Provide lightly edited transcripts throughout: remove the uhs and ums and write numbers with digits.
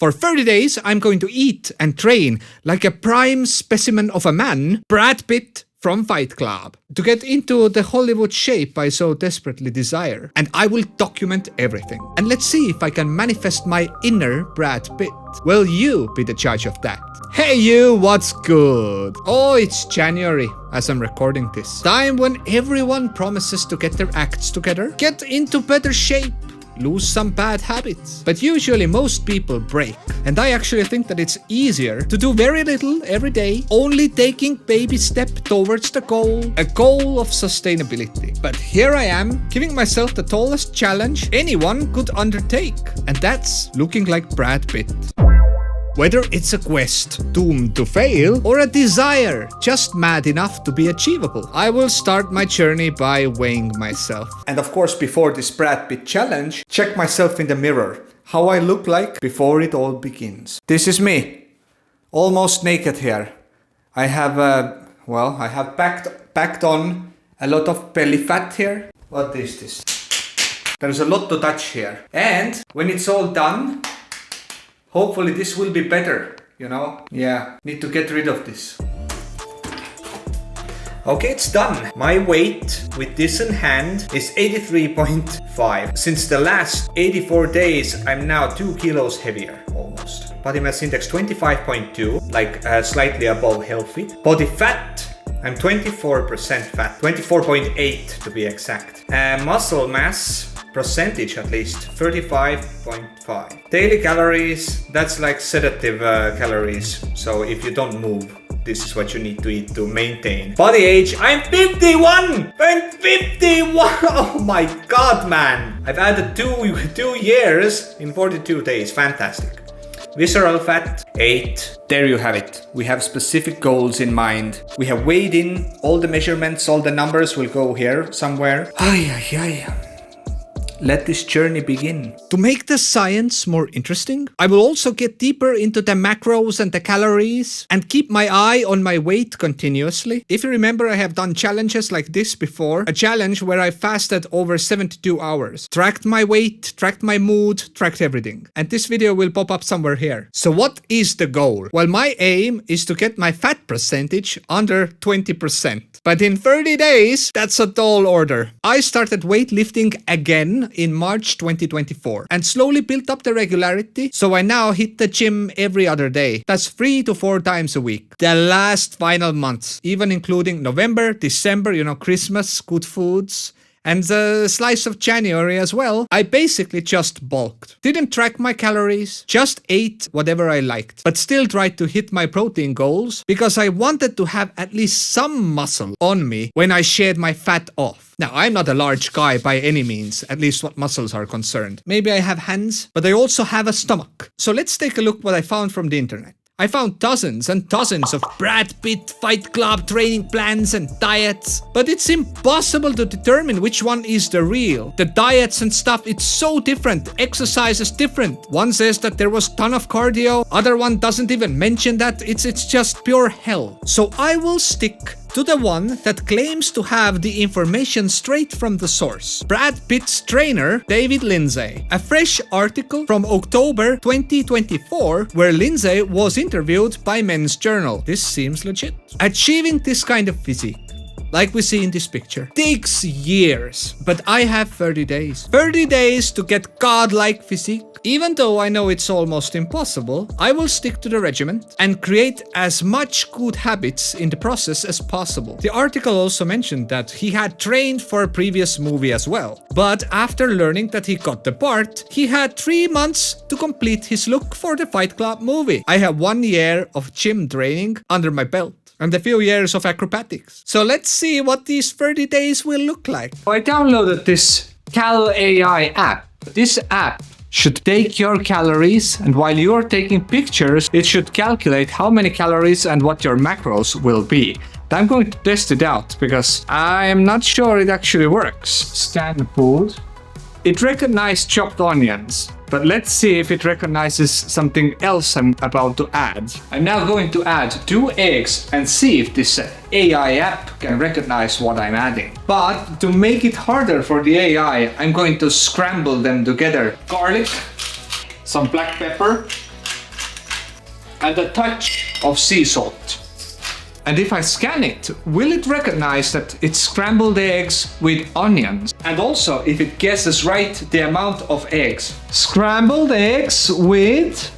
For 30 days, I'm going to eat and train like a prime specimen of a man, Brad Pitt from Fight Club, to get into the Hollywood shape I so desperately desire. And I will document everything. And let's see if I can manifest my inner Brad Pitt. Will you be the judge of that? Hey you, what's good? Oh, it's January as I'm recording this. Time when everyone promises to get their acts together, get into better shape, lose some bad habits. But usually most people break. And I actually think that it's easier to do very little every day, only taking baby step towards the goal, a goal of sustainability. But here I am, giving myself the tallest challenge anyone could undertake. And that's looking like Brad Pitt. Whether it's a quest doomed to fail or a desire just mad enough to be achievable, I will start my journey by weighing myself. And of course, before this Brad Pitt challenge, check myself in the mirror, how I look like before it all begins. This is me, almost naked here. I have packed on a lot of belly fat here. What is this? There's a lot to touch here. And when it's all done, hopefully this will be better, you know? Yeah, need to get rid of this. Okay, it's done. My weight with this in hand is 83.5. Since the last 84 days, I'm now 2 kilos heavier, almost. Body mass index 25.2, like slightly above healthy. Body fat, I'm 24% fat, 24.8 to be exact. Muscle mass, percentage at least, 35.5. Daily calories, that's like sedative calories. So if you don't move, this is what you need to eat to maintain. Body age, I'm 51! I'm 51! Oh my god, man! I've added 2 years in 42 days. Fantastic. Visceral fat, 8. There you have it. We have specific goals in mind. We have weighed in all the measurements, all the numbers will go here somewhere. Let this journey begin. To make the science more interesting, I will also get deeper into the macros and the calories and keep my eye on my weight continuously. If you remember, I have done challenges like this before. A challenge where I fasted over 72 hours, tracked my weight, tracked my mood, tracked everything. And this video will pop up somewhere here. So what is the goal? Well, my aim is to get my fat percentage under 20%. But in 30 days, that's a tall order. I started weightlifting again in March 2024 and slowly built up the regularity, so I now hit the gym every other day. That's 3 to 4 times a week. The last final months, even including November, December, you know, Christmas, good foods, and the slice of January as well, I basically just bulked. Didn't track my calories, just ate whatever I liked, but still tried to hit my protein goals because I wanted to have at least some muscle on me when I shed my fat off. Now, I'm not a large guy by any means, at least what muscles are concerned. Maybe I have hands, but I also have a stomach. So let's take a look what I found from the internet. I found dozens and dozens of Brad Pitt Fight Club training plans and diets, but it's impossible to determine which one is the real. The diets and stuff, it's so different. Exercise is different. One says that there was a ton of cardio, other one doesn't even mention that. It's just pure hell. So I will stick to the one that claims to have the information straight from the source. Brad Pitt's trainer, David Lindsay. A fresh article from October 2024 where Lindsay was interviewed by Men's Journal. This seems legit. Achieving this kind of physique, like we see in this picture, takes years, but I have 30 days. 30 days to get godlike physique. Even though I know it's almost impossible, I will stick to the regimen and create as much good habits in the process as possible. The article also mentioned that he had trained for a previous movie as well, but after learning that he got the part, he had 3 months to complete his look for the Fight Club movie. I have 1 year of gym training under my belt and a few years of acrobatics. So let's see what these 30 days will look like. I downloaded this Cal AI app. This app should take your calories, and while you're taking pictures, it should calculate how many calories and what your macros will be. I'm going to test it out because I am not sure it actually works. Scan food. It recognized chopped onions, but let's see if it recognizes something else I'm about to add. I'm now going to add 2 eggs and see if this AI app can recognize what I'm adding. But to make it harder for the AI, I'm going to scramble them together. Garlic, some black pepper, and a touch of sea salt. And if I scan it, will it recognize that it's scrambled eggs with onions? And also, if it guesses right the amount of eggs. Scrambled eggs with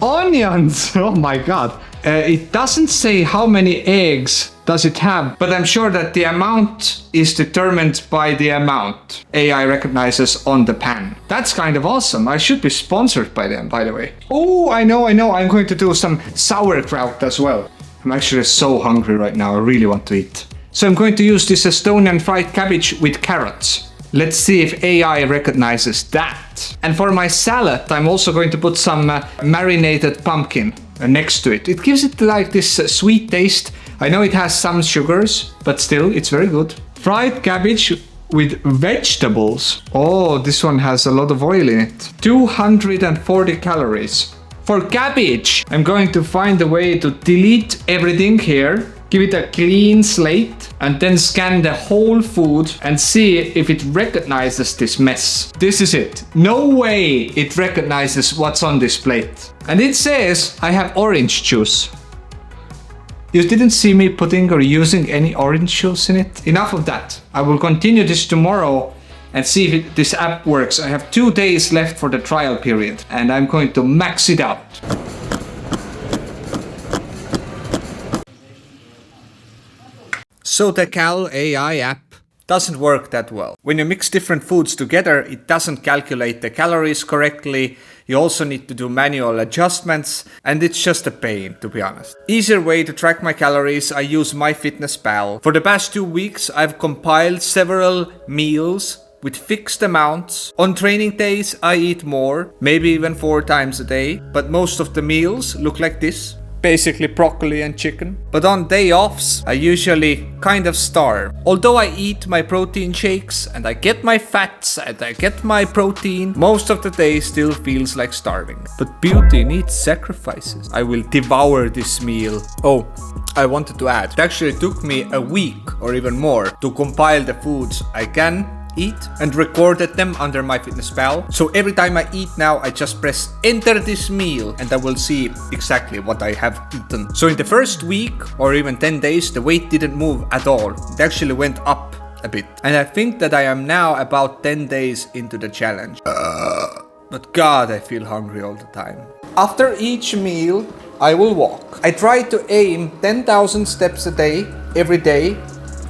onions! Oh my god. It doesn't say how many eggs does it have, but I'm sure that the amount is determined by the amount AI recognizes on the pan. That's kind of awesome. I should be sponsored by them, by the way. Oh, I know. I'm going to do some sauerkraut as well. I'm actually so hungry right now. I really want to eat. So I'm going to use this Estonian fried cabbage with carrots. Let's see if AI recognizes that. And for my salad, I'm also going to put some marinated pumpkin next to it. It gives it like this sweet taste. I know it has some sugars, but still, it's very good. Fried cabbage with vegetables. Oh, this one has a lot of oil in it. 240 calories. For cabbage, I'm going to find a way to delete everything here, give it a clean slate, and then scan the whole food and see if it recognizes this mess. This is it. No way it recognizes what's on this plate. And it says I have orange juice. You didn't see me putting or using any orange juice in it? Enough of that. I will continue this tomorrow and see if this app works. I have 2 days left for the trial period and I'm going to max it out. So the Cal AI app doesn't work that well. When you mix different foods together, it doesn't calculate the calories correctly. You also need to do manual adjustments, and it's just a pain, to be honest. Easier way to track my calories, I use MyFitnessPal. For the past 2 weeks, I've compiled several meals with fixed amounts. On training days, I eat more, maybe even 4 times a day, but most of the meals look like this. Basically broccoli and chicken. But on day offs, I usually kind of starve. Although I eat my protein shakes and I get my fats and I get my protein, most of the day still feels like starving. But beauty needs sacrifices. I will devour this meal. Oh, I wanted to add, it actually took me a week or even more to compile the foods I can eat and recorded them under MyFitnessPal. So every time I eat now, I just press enter this meal and I will see exactly what I have eaten. So in the first week or even 10 days, the weight didn't move at all. It actually went up a bit. And I think that I am now about 10 days into the challenge. But God, I feel hungry all the time. After each meal, I will walk. I try to aim 10,000 steps a day, every day,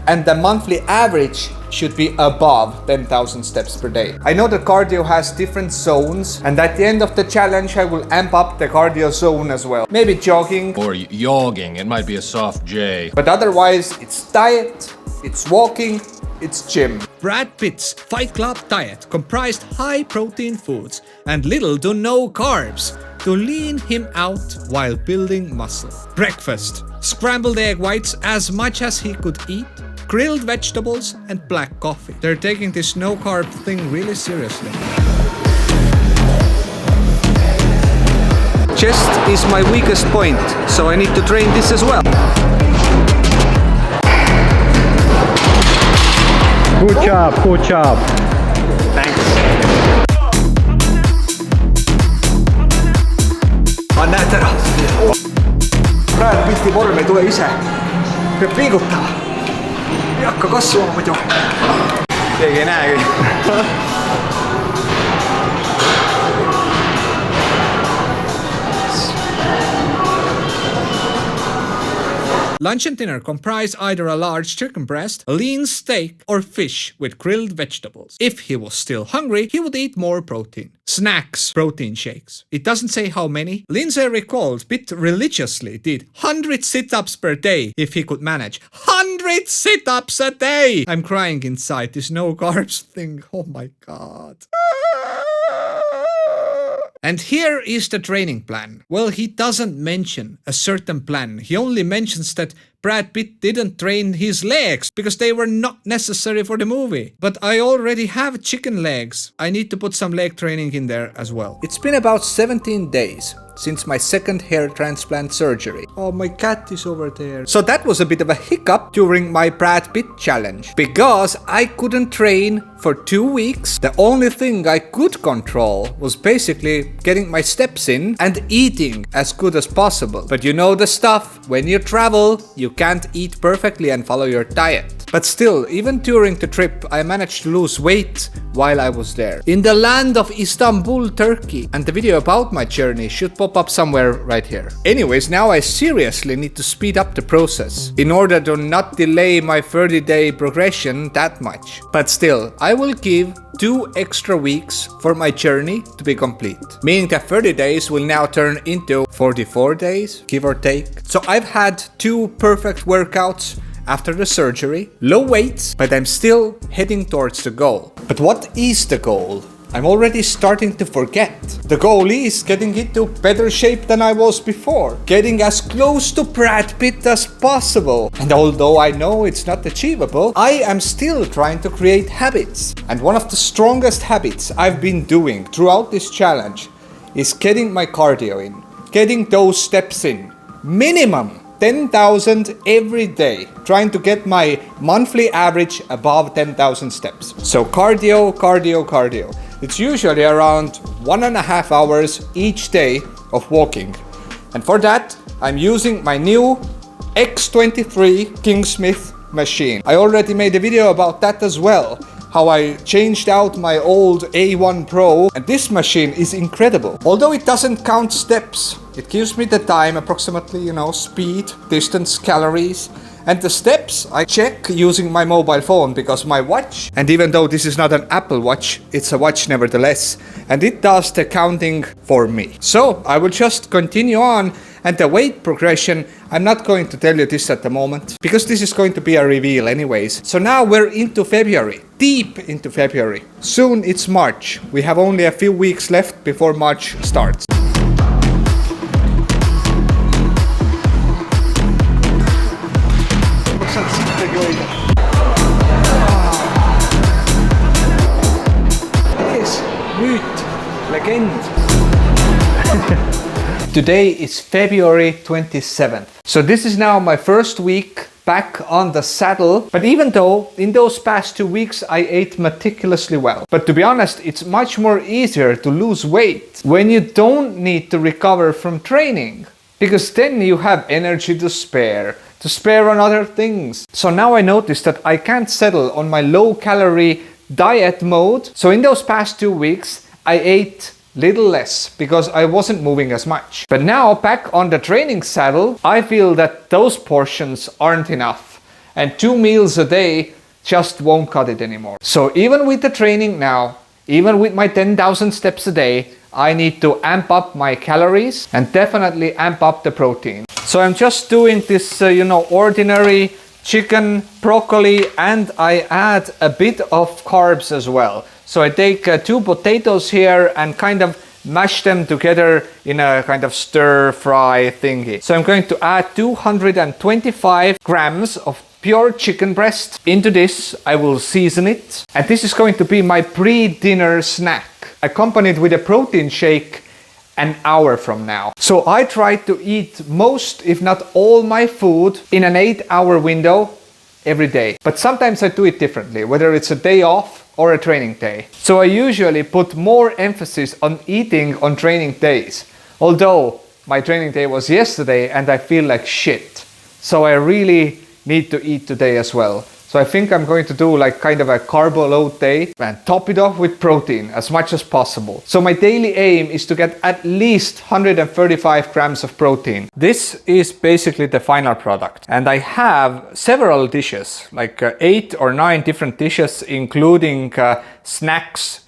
and the monthly average should be above 10,000 steps per day. I know that cardio has different zones, and at the end of the challenge I will amp up the cardio zone as well. Maybe jogging. Or yogging, it might be a soft J. But otherwise, it's diet, it's walking, it's gym. Brad Pitt's Fight Club diet comprised high-protein foods and little to no carbs to lean him out while building muscle. Breakfast: scrambled egg whites as much as he could eat, grilled vegetables, and black coffee. They're taking this no-carb thing really seriously. Chest is my weakest point, so I need to train this as well. Good job, good job. Thanks. Näed ära. Brad Pitti vorm ei tule ise. Peab liigutama. Ei hakka kasvama muidu. Keegi ei näegi. Lunch and dinner comprise either a large chicken breast, a lean steak, or fish with grilled vegetables. If he was still hungry, he would eat more protein. Snacks: protein shakes. It doesn't say how many. Lindsay recalled Pitt religiously did 100 sit-ups per day if he could manage. 100 sit-ups a day! I'm crying inside, this no carbs thing. Oh my god. And here is the training plan. Well, he doesn't mention a certain plan. He only mentions that Brad Pitt didn't train his legs because they were not necessary for the movie. But I already have chicken legs. I need to put some leg training in there as well. It's been about 17 days since my second hair transplant surgery. Oh, my cat is over there. So that was a bit of a hiccup during my Brad Pitt challenge because I couldn't train for 2 weeks. The only thing I could control was basically getting my steps in and eating as good as possible. But you know the stuff, when you travel, you can't eat perfectly and follow your diet. But still, even during the trip, I managed to lose weight while I was there. In the land of Istanbul, Turkey. And the video about my journey should pop up somewhere right here. Anyways, now I seriously need to speed up the process in order to not delay my 30-day progression that much. But still, I will give 2 extra weeks for my journey to be complete. Meaning that 30 days will now turn into 44 days, give or take. So I've had 2 perfect workouts after the surgery, low weights, but I'm still heading towards the goal. But what is the goal? I'm already starting to forget. The goal is getting into better shape than I was before. Getting as close to Brad Pitt as possible. And although I know it's not achievable, I am still trying to create habits. And one of the strongest habits I've been doing throughout this challenge is getting my cardio in. Getting those steps in. Minimum 10,000 every day, trying to get my monthly average above 10,000 steps. So cardio. It's usually around 1.5 hours each day of walking. And for that, I'm using my new X23 Kingsmith machine. I already made a video about that as well. How I changed out my old A1 Pro, and this machine is incredible. Although it doesn't count steps, it gives me the time approximately, speed, distance, calories. And the steps I check using my mobile phone because my watch, and even though this is not an Apple Watch, it's a watch nevertheless, and it does the counting for me. So I will just continue on, and the weight progression, I'm not going to tell you this at the moment because this is going to be a reveal anyways. So now we're into February, deep into February. Soon it's March. We have only a few weeks left before March starts. Legend. Today is February 27th. So this is now my first week back on the saddle. But even though in those past 2 weeks I ate meticulously well. But to be honest, it's much more easier to lose weight when you don't need to recover from training. Because then you have energy to spare on other things. So now I notice that I can't settle on my low calorie diet mode. So in those past 2 weeks, I ate little less because I wasn't moving as much. But now back on the training saddle, I feel that those portions aren't enough. And 2 meals a day just won't cut it anymore. So even with the training now, even with my 10,000 steps a day, I need to amp up my calories and definitely amp up the protein. So I'm just doing this, ordinary chicken, broccoli, and I add a bit of carbs as well. So I take 2 potatoes here and kind of mash them together in a kind of stir fry thingy. So I'm going to add 225 grams of pure chicken breast into this. I will season it. And this is going to be my pre-dinner snack, accompanied with a protein shake an hour from now. So I try to eat most, if not all my food in an 8-hour window every day. But sometimes I do it differently, whether it's a day off or a training day. So I usually put more emphasis on eating on training days. Although my training day was yesterday and I feel like shit. So I really need to eat today as well. So I think I'm going to do like kind of a carbo load day and top it off with protein as much as possible. So my daily aim is to get at least 135 grams of protein. This is basically the final product. And I have several dishes, like 8 or 9 different dishes, including snacks,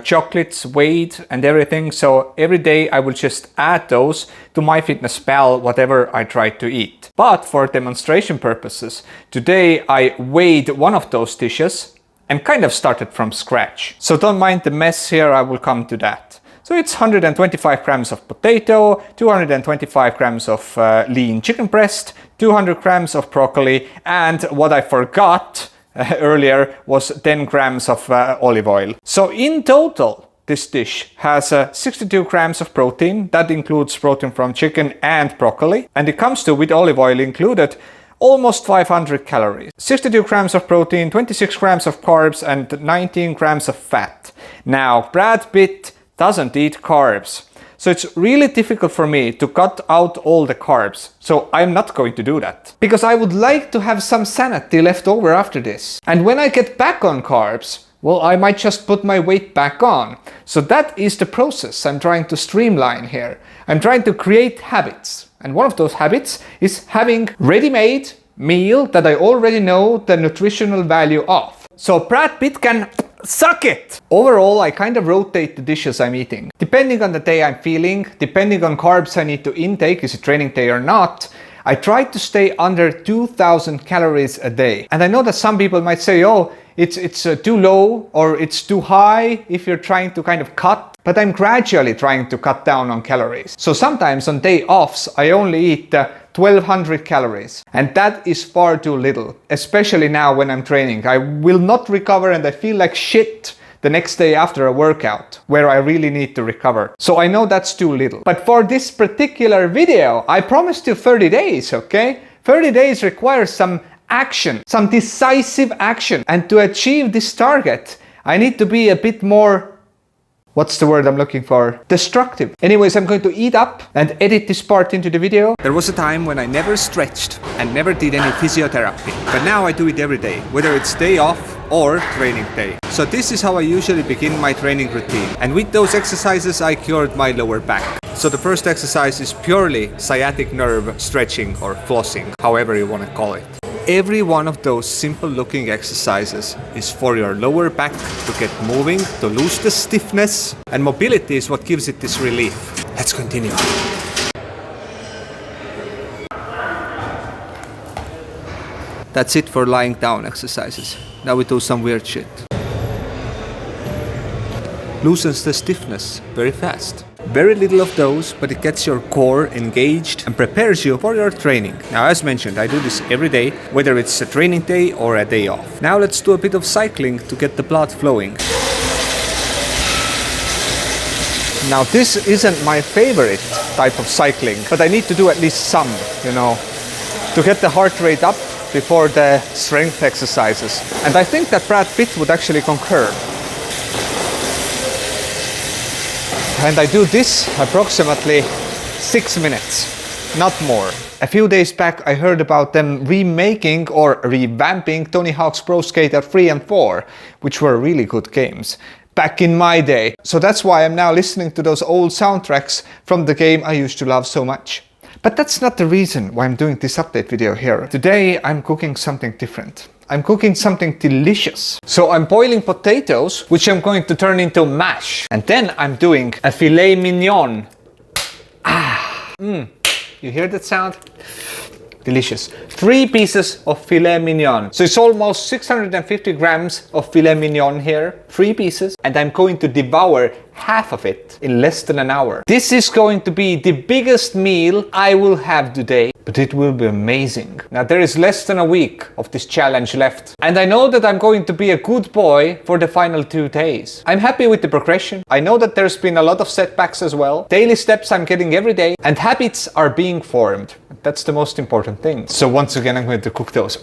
chocolates, weight and everything. So every day I will just add those to MyFitnessPal, whatever I try to eat. But for demonstration purposes, today I weighed one of those dishes and kind of started from scratch. So don't mind the mess here, I will come to that. So it's 125 grams of potato, 225 grams of lean chicken breast, 200 grams of broccoli, and what I forgot earlier was 10 grams of olive oil. So in total, this dish has 62 grams of protein. That includes protein from chicken and broccoli. And it comes to, with olive oil included, almost 500 calories. 62 grams of protein, 26 grams of carbs, and 19 grams of fat. Now, Brad Pitt doesn't eat carbs. So it's really difficult for me to cut out all the carbs. So I'm not going to do that. Because I would like to have some sanity left over after this. And when I get back on carbs, well, I might just put my weight back on. So that is the process I'm trying to streamline here. I'm trying to create habits. And one of those habits is having ready-made meal that I already know the nutritional value of. So Brad Pitt can suck it! Overall, I kind of rotate the dishes I'm eating. Depending on the day I'm feeling, depending on carbs I need to intake, is it training day or not, I try to stay under 2000 calories a day. And I know that some people might say, oh, it's too low or it's too high if you're trying to kind of cut. But I'm gradually trying to cut down on calories. So sometimes on day offs, I only eat 1200 calories. And that is far too little, especially now when I'm training. I will not recover and I feel like shit the next day after a workout where I really need to recover. So I know that's too little. But for this particular video, I promised you 30 days, okay? 30 days requires some action, some decisive action. And to achieve this target, I need to be a bit more, what's the word I'm looking for? Destructive. Anyways, I'm going to eat up and edit this part into the video. There was a time when I never stretched and never did any physiotherapy. But now I do it every day, whether it's day off or training day. So this is how I usually begin my training routine. And with those exercises, I cured my lower back. So the first exercise is purely sciatic nerve stretching or flossing, however you want to call it. Every one of those simple looking exercises is for your lower back to get moving, to lose the stiffness, and mobility is what gives it this relief. Let's continue. That's it for lying down exercises. Now we do some weird shit. Loosens the stiffness very fast. Very little of those, but it gets your core engaged and prepares you for your training. Now, as mentioned, I do this every day, whether it's a training day or a day off. Now let's do a bit of cycling to get the blood flowing. Now, this isn't my favorite type of cycling, but I need to do at least some, to get the heart rate up before the strength exercises. And I think that Brad Pitt would actually concur. And I do this approximately 6 minutes, not more. A few days back I heard about them remaking or revamping Tony Hawk's Pro Skater 3 and 4, which were really good games back in my day. So that's why I'm now listening to those old soundtracks from the game I used to love so much. But that's not the reason why I'm doing this update video here. Today I'm cooking something different. I'm cooking something delicious. So I'm boiling potatoes, which I'm going to turn into mash. And then I'm doing a filet mignon. You hear that sound? Delicious. 3 pieces of filet mignon. So it's almost 650 grams of filet mignon here. 3 pieces. And I'm going to devour half of it in less than an hour. This is going to be the biggest meal I will have today, but it will be amazing. Now there is less than a week of this challenge left. And I know that I'm going to be a good boy for the final 2 days. I'm happy with the progression. I know that there's been a lot of setbacks as well. Daily steps I'm getting every day and habits are being formed. That's the most important thing. So once again, I'm going to cook those.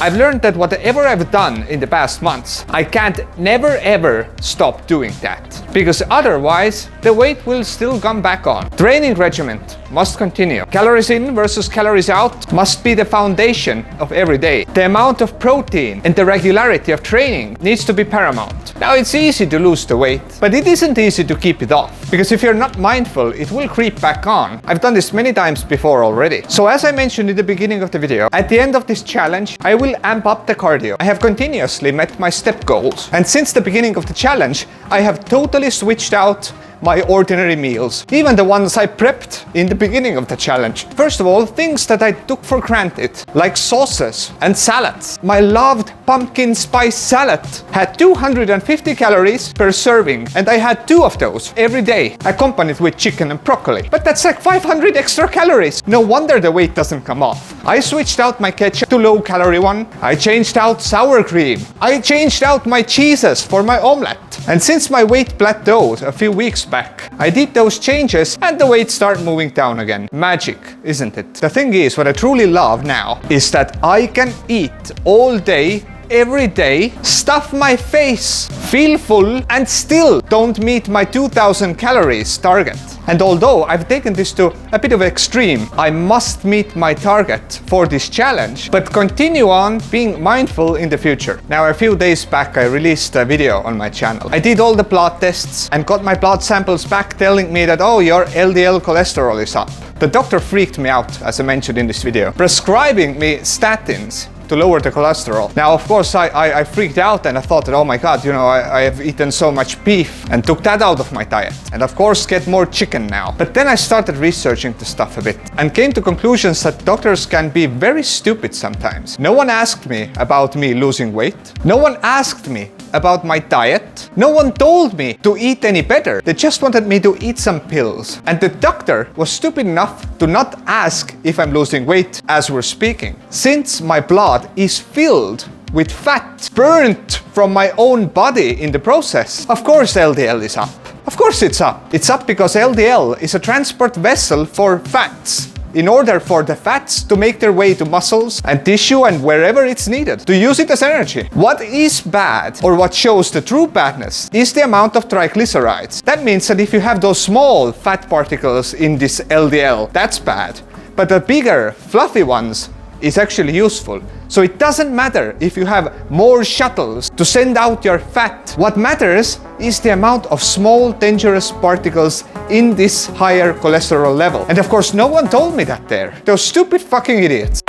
I've learned that whatever I've done in the past months, I can't never ever stop doing that. Because otherwise, the weight will still come back on. Training regimen must continue. Calories in versus calories out must be the foundation of every day. The amount of protein and the regularity of training needs to be paramount. Now it's easy to lose the weight, but it isn't easy to keep it off. Because if you're not mindful, it will creep back on. I've done this many times before already. So as I mentioned in the beginning of the video, at the end of this challenge, I will amp up the cardio. I have continuously met my step goals. And since the beginning of the challenge, I have totally switched out my ordinary meals, even the ones I prepped in the beginning of the challenge. First of all, things that I took for granted, like sauces and salads. My loved pumpkin spice salad had 250 calories per serving, and I had 2 of those every day, accompanied with chicken and broccoli. But that's like 500 extra calories. No wonder the weight doesn't come off. I switched out my ketchup to low-calorie one. I changed out sour cream. I changed out my cheeses for my omelette. And since my weight plateaued a few weeks back, I did those changes and the weight started moving down again. Magic, isn't it? The thing is, what I truly love now is that I can eat all day, every day, stuff my face, feel full, and still don't meet my 2000 calories target. And although I've taken this to a bit of extreme, I must meet my target for this challenge, but continue on being mindful in the future. Now, a few days back, I released a video on my channel. I did all the blood tests and got my blood samples back telling me that, oh, your LDL cholesterol is up. The doctor freaked me out, as I mentioned in this video, prescribing me statins to lower the cholesterol. Now, of course, I freaked out and I thought that, oh my God, you know, I have eaten so much beef and took that out of my diet. And of course, get more chicken now. But then I started researching the stuff a bit and came to conclusions that doctors can be very stupid sometimes. No one asked me about me losing weight. No one asked me about my diet. No one told me to eat any better. They just wanted me to eat some pills. And the doctor was stupid enough to not ask if I'm losing weight as we're speaking. Since my blood is filled with fat burnt from my own body in the process, of course LDL is up. Of course it's up. It's up because LDL is a transport vessel for fats, in order for the fats to make their way to muscles and tissue and wherever it's needed, to use it as energy. What is bad, or what shows the true badness, is the amount of triglycerides. That means that if you have those small fat particles in this LDL, that's bad. But the bigger, fluffy ones is actually useful. So it doesn't matter if you have more shuttles to send out your fat. What matters is the amount of small dangerous particles in this higher cholesterol level. And of course, no one told me that there. Those stupid fucking idiots.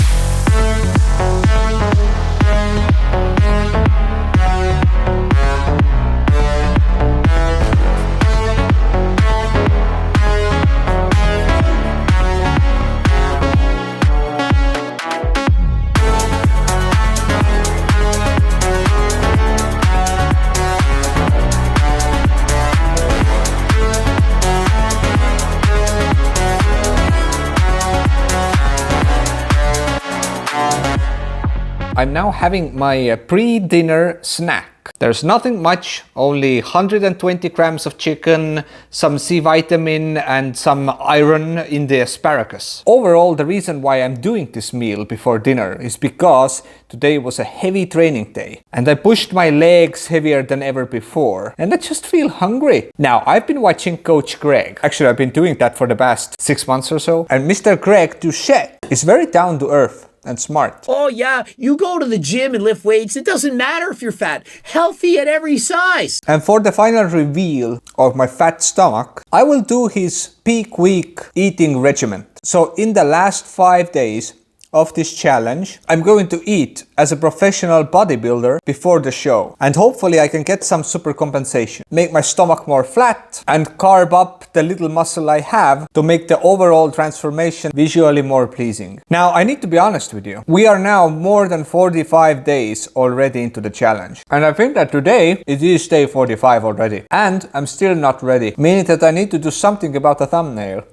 I'm now having my pre-dinner snack. There's nothing much, only 120 grams of chicken, some C vitamin and some iron in the asparagus. Overall, the reason why I'm doing this meal before dinner is because today was a heavy training day and I pushed my legs heavier than ever before and I just feel hungry. Now, I've been watching Coach Greg. Actually, I've been doing that for the past 6 months or so. And Mr. Greg Doucette is very down to earth and smart. Oh yeah, you go to the gym and lift weights. It doesn't matter if you're fat. Healthy at every size. And for the final reveal of my fat stomach, I will do his peak week eating regimen. So in the last 5 days of this challenge, I'm going to eat as a professional bodybuilder before the show. And hopefully I can get some super compensation, make my stomach more flat and carb up the little muscle I have to make the overall transformation visually more pleasing. Now, I need to be honest with you. We are now more than 45 days already into the challenge. And I think that today it is day 45 already. And I'm still not ready, meaning that I need to do something about the thumbnail.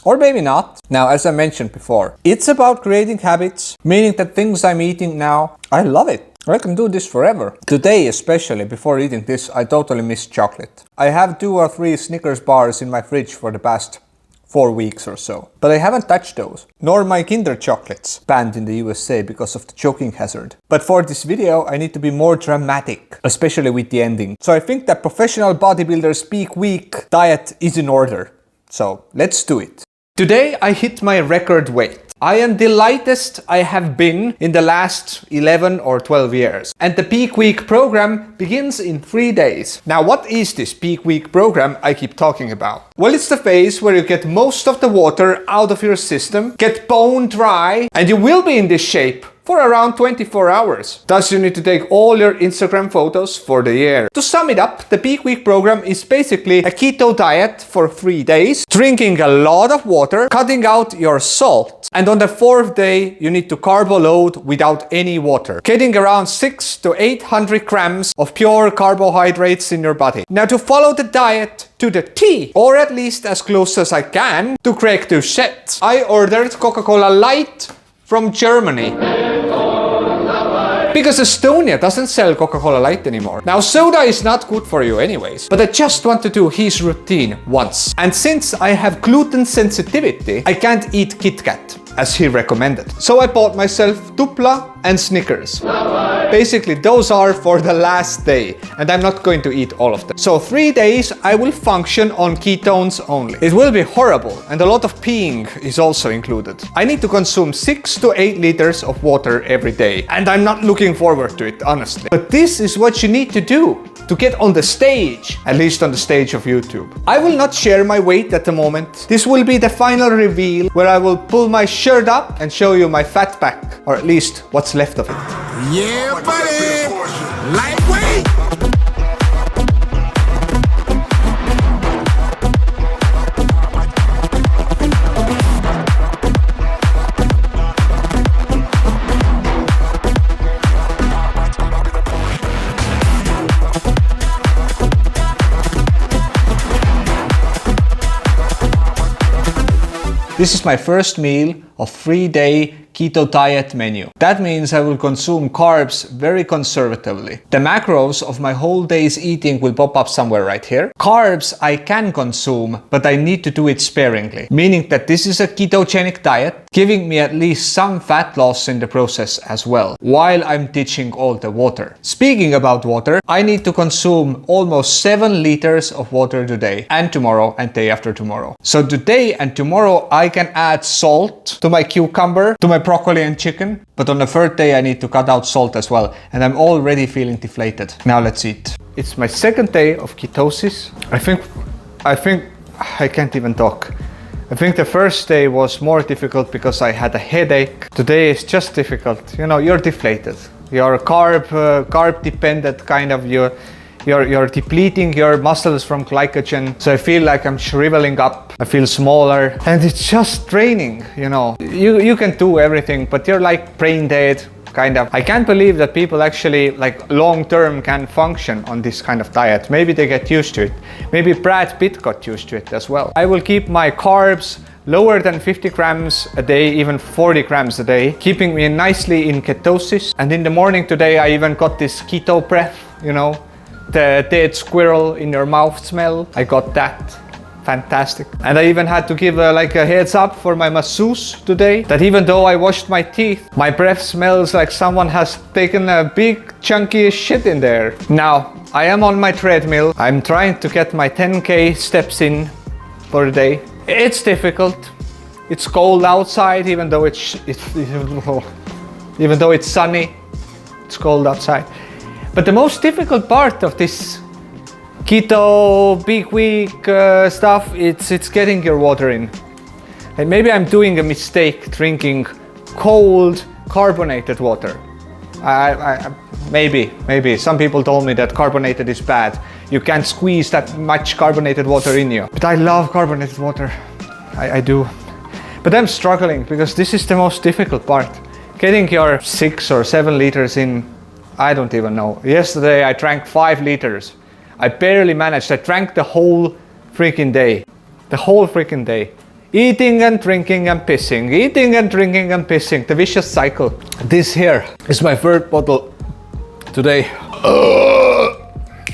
Or maybe not. Now, as I mentioned before, it's about creating habits, meaning that things I'm eating now, I love it. I can do this forever. Today, especially, before eating this, I totally missed chocolate. I have 2 or 3 Snickers bars in my fridge for the past 4 weeks or so. But I haven't touched those, nor my Kinder chocolates, banned in the USA because of the choking hazard. But for this video, I need to be more dramatic, especially with the ending. So I think that professional bodybuilder's peak week diet is in order. So let's do it. Today I hit my record weight. I am the lightest I have been in the last 11 or 12 years. And the peak week program begins in 3 days. Now, what is this peak week program I keep talking about? Well, it's the phase where you get most of the water out of your system, get bone dry, and you will be in this shape for around 24 hours. Thus you need to take all your Instagram photos for the year. To sum it up, the Peak Week program is basically a keto diet for 3 days, drinking a lot of water, cutting out your salt, and on the 4th day you need to carbo load without any water, getting around 600 to 800 grams of pure carbohydrates in your body. Now to follow the diet to the T, or at least as close as I can to Greg Doucette, I ordered Coca-Cola Light from Germany. Because Estonia doesn't sell Coca-Cola Light anymore. Now soda is not good for you anyways, but I just want to do his routine once. And since I have gluten sensitivity, I can't eat Kit Kat as he recommended. So I bought myself Tupla and Snickers. Basically those are for the last day and I'm not going to eat all of them. So 3 days I will function on ketones only. It will be horrible and a lot of peeing is also included. I need to consume 6 to 8 liters of water every day and I'm not looking forward to it, honestly. But this is what you need to do to get on the stage, at least on the stage of YouTube. I will not share my weight at the moment. This will be the final reveal where I will pull my shirt up and show you my fat back, or at least what's left of it. Yeah, buddy! Lightweight! This is my first meal of 3-day keto diet menu. That means I will consume carbs very conservatively. The macros of my whole day's eating will pop up somewhere right here. Carbs I can consume, but I need to do it sparingly, meaning that this is a ketogenic diet, giving me at least some fat loss in the process as well, while I'm ditching all the water. Speaking about water, I need to consume almost 7 liters of water today and tomorrow and day after tomorrow. So today and tomorrow I can add salt to my cucumber, to my broccoli and chicken, but on the 3rd day I need to cut out salt as well, and I'm already feeling deflated. Now let's eat. It's my 2nd day of ketosis. I think I can't even talk. I think the first day was more difficult because I had a headache. Today is just difficult. You know, you're deflated. You're carb dependent kind of. You're depleting your muscles from glycogen. So I feel like I'm shriveling up. I feel smaller and it's just draining, you know. You can do everything, but you're like brain dead, kind of. I can't believe that people actually like long term can function on this kind of diet. Maybe they get used to it. Maybe Brad Pitt got used to it as well. I will keep my carbs lower than 50 grams a day, even 40 grams a day, keeping me nicely in ketosis. And in the morning today, I even got this keto breath, you know, the dead squirrel in your mouth smell. I got that. Fantastic. And I even had to give a heads up for my masseuse today that even though I washed my teeth, my breath smells like someone has taken a big chunky shit in there. Now, I am on my treadmill. I'm trying to get my 10K steps in for the day. It's difficult. It's cold outside, even though it's sunny. It's cold outside. But the most difficult part of this keto big week stuff, it's getting your water in. And maybe I'm doing a mistake drinking cold carbonated water. Maybe some people told me that carbonated is bad. You can't squeeze that much carbonated water in you. But I love carbonated water. I do. But I'm struggling because this is the most difficult part. Getting your 6 or 7 liters in, I don't even know. Yesterday I drank 5 liters. I barely managed. I drank the whole freaking day. The whole freaking day. Eating and drinking and pissing. Eating and drinking and pissing. The vicious cycle. This here is my 3rd bottle today.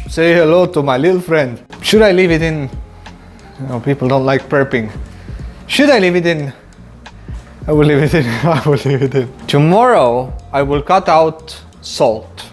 Say hello to my little friend. Should I leave it in? You know, people don't like burping. Should I leave it in? I will leave it in. I will leave it in. Tomorrow I will cut out salt.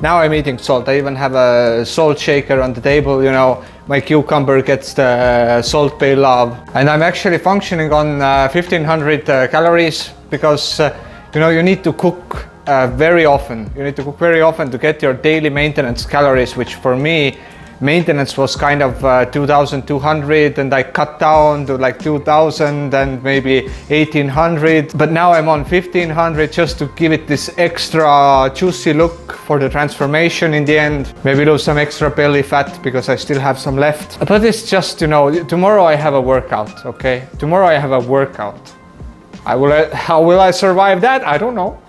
Now I'm eating salt. I even have a salt shaker on the table, you know. My cucumber gets the Salt Bay love. And I'm actually functioning on 1500 calories because, you know, you need to cook very often. You need to cook very often to get your daily maintenance calories, which for me maintenance was kind of 2,200 and I cut down to like 2,000 and maybe 1,800. But now I'm on 1,500 just to give it this extra juicy look for the transformation in the end. Maybe lose some extra belly fat because I still have some left. But it's just, you know, tomorrow I have a workout, okay? Tomorrow I have a workout. How will I survive that? I don't know.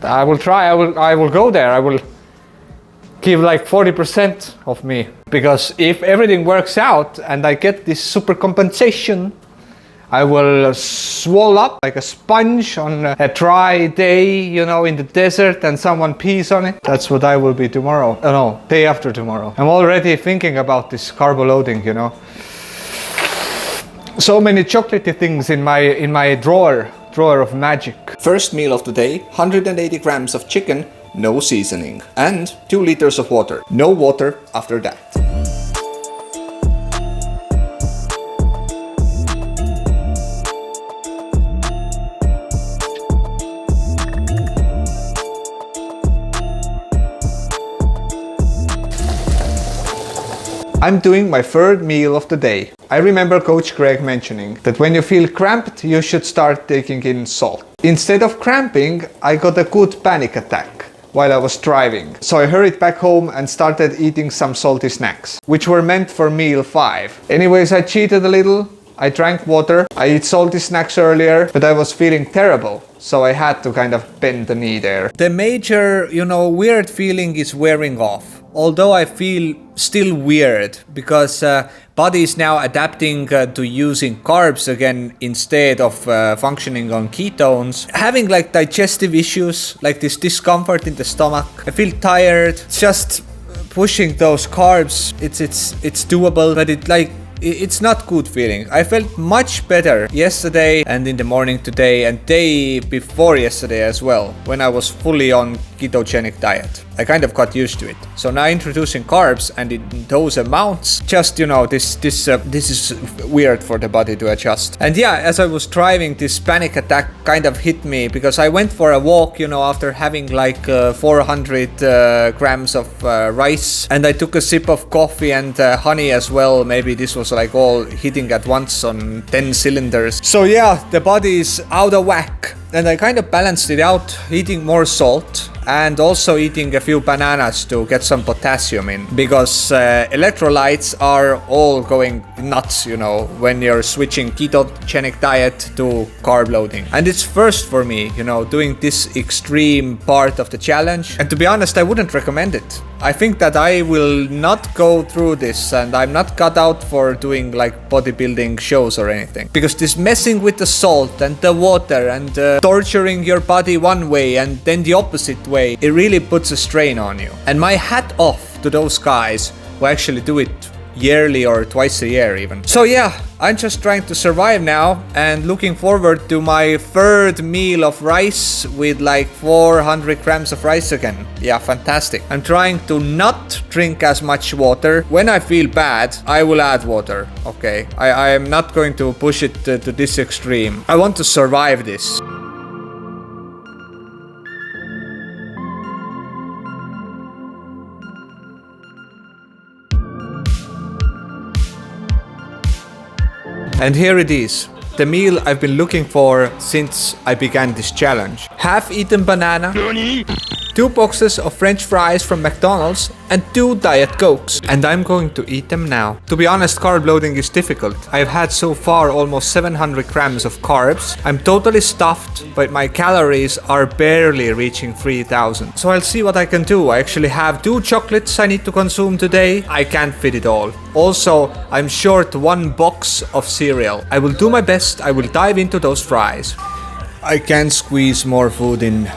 I will try, I will go there. I will give like 40% of me, because if everything works out and I get this super compensation, I will swell up like a sponge on a dry day, you know, in the desert, and someone pees on it. That's what I will be tomorrow. Oh no, day after tomorrow. I'm already thinking about this carbo loading, you know. So many chocolatey things in my drawer of magic. First meal of the day, 180 grams of chicken, no seasoning, and 2 liters of water. No water after that. I'm doing my third meal of the day. I remember Coach Greg mentioning that when you feel cramped, you should start taking in salt. Instead of cramping, I got a good panic attack while I was driving. So I hurried back home and started eating some salty snacks, which were meant for meal 5. Anyways, I cheated a little. I drank water. I ate salty snacks earlier, but I was feeling terrible. So I had to kind of bend the knee there. The major, you know, weird feeling is wearing off. Although I feel still weird because body is now adapting to using carbs again instead of functioning on ketones. Having like digestive issues, like this discomfort in the stomach. I feel tired. Just pushing those carbs, it's doable, but it's not good feeling. I felt much better yesterday and in the morning today and day before yesterday as well, when I was fully on ketogenic diet. I kind of got used to it. So now introducing carbs and in those amounts, just, you know, this is weird for the body to adjust. And yeah, as I was driving, this panic attack kind of hit me because I went for a walk, you know, after having like 400 grams of rice, and I took a sip of coffee and honey as well. Maybe this was like all hitting at once on 10 cylinders. So yeah, the body is out of whack. And I kind of balanced it out, eating more salt and also eating a few bananas to get some potassium in, because electrolytes are all going nuts, you know, when you're switching ketogenic diet to carb loading. And it's first for me, you know, doing this extreme part of the challenge. And to be honest, I wouldn't recommend it. I think that I will not go through this, and I'm not cut out for doing like bodybuilding shows or anything, because this messing with the salt and the water and torturing your body one way and then the opposite way, it really puts a strain on you. And my hat off to those guys who actually do it yearly or twice a year even. So yeah, I'm just trying to survive now and looking forward to my third meal of rice with like 400 grams of rice again. Yeah, fantastic. I'm trying to not drink as much water. When I feel bad, I will add water, okay? I am not going to push it to this extreme. I want to survive this. And here it is, the meal I've been looking for since I began this challenge. Half-eaten banana, 2 boxes of French fries from McDonald's, and 2 Diet Cokes. And I'm going to eat them now. To be honest, carb loading is difficult. I've had so far almost 700 grams of carbs. I'm totally stuffed, but my calories are barely reaching 3,000. So I'll see what I can do. I actually have 2 chocolates I need to consume today. I can't fit it all. Also, I'm short 1 box of cereal. I will do my best. I will dive into those fries. I can't squeeze more food in.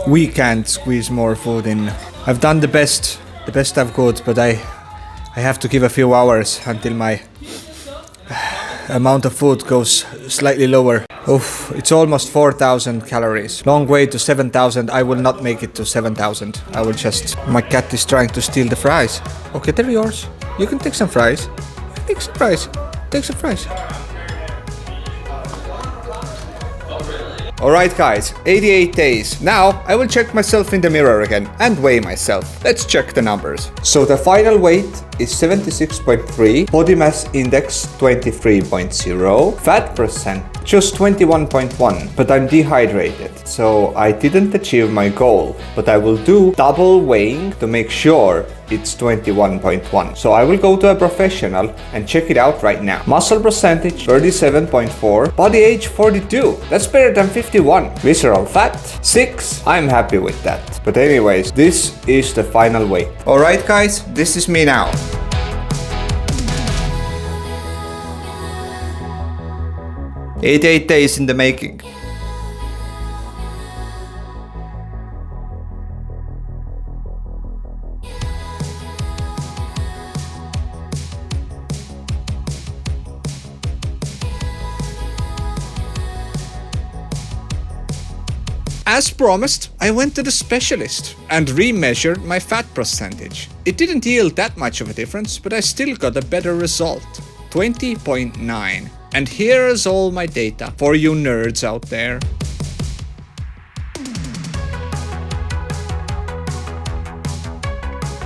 We can't squeeze more food in. I've done the best I've could, but I have to give a few hours until my amount of food goes slightly lower. Oof, it's almost 4,000 calories. Long way to 7,000. I will not make it to 7,000. I will just... My cat is trying to steal the fries. Okay, they're yours. You can take some fries. Take some fries. Take some fries. Alright guys, 88 days. Now I will check myself in the mirror again and weigh myself. Let's check the numbers. So the final weight is 76.3, body mass index 23.0, fat percent just 21.1, but I'm dehydrated, so I didn't achieve my goal, but I will do double weighing to make sure it's 21.1. So I will go to a professional and check it out right now. Muscle percentage 37.4, body age 42, that's better than 51. Visceral fat 6, I'm happy with that. But anyways, this is the final weight. Alright guys, this is me now. 88 days in the making. As promised, I went to the specialist and remeasured my fat percentage. It didn't yield that much of a difference, but I still got a better result, 20.9. And here's all my data for you nerds out there.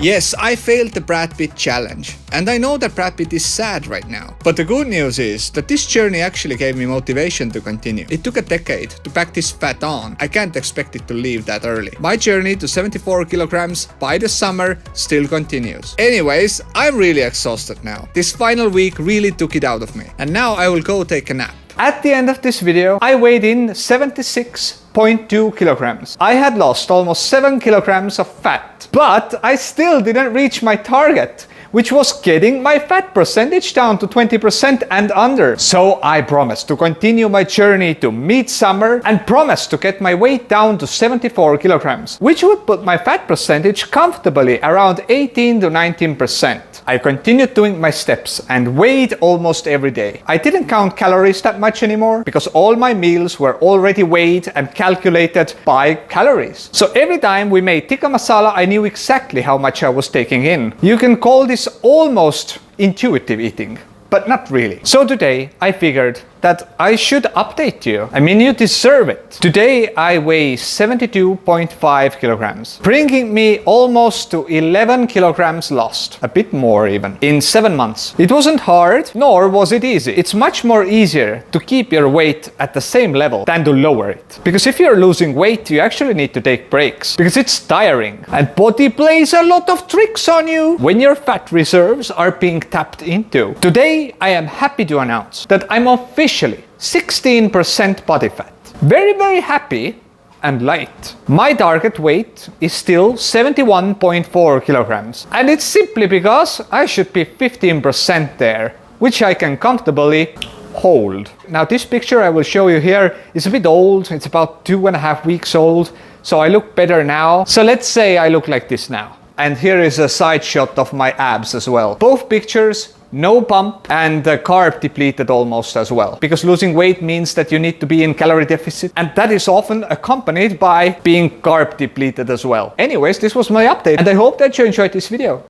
Yes, I failed the Brad Pitt challenge, and I know that Brad Pitt is sad right now. But the good news is that this journey actually gave me motivation to continue. It took a decade to pack this fat on. I can't expect it to leave that early. My journey to 74 kilograms by the summer still continues. Anyways, I'm really exhausted now. This final week really took it out of me, and now I will go take a nap. At the end of this video, I weighed in 76.2 kilograms. I had lost almost 7 kilograms of fat, but I still didn't reach my target, which was getting my fat percentage down to 20% and under. So I promised to continue my journey to meet summer and promised to get my weight down to 74 kilograms, which would put my fat percentage comfortably around 18 to 19%. I continued doing my steps and weighed almost every day. I didn't count calories that much anymore because all my meals were already weighed and calculated by calories. So every time we made tikka masala, I knew exactly how much I was taking in. You can call this almost intuitive eating, but not really. So today I figured that I should update you. I mean, you deserve it. Today I weigh 72.5 kilograms, bringing me almost to 11 kilograms lost, a bit more even, in 7 months. It wasn't hard, nor was it easy. It's much more easier to keep your weight at the same level than to lower it. Because if you're losing weight, you actually need to take breaks, because it's tiring, and body plays a lot of tricks on you when your fat reserves are being tapped into. Today I am happy to announce that I'm officially 16% body fat. Very happy and light. My target weight is still 71.4 kilograms, and it's simply because I should be 15% there, which I can comfortably hold. Now this picture I will show you here is a bit old. It's about 2.5 weeks old, so I look better now. So let's say I look like this now. And here is a side shot of my abs as well. Both pictures, no pump, and carb depleted almost as well. Because losing weight means that you need to be in calorie deficit, and that is often accompanied by being carb depleted as well. Anyways, this was my update, and I hope that you enjoyed this video.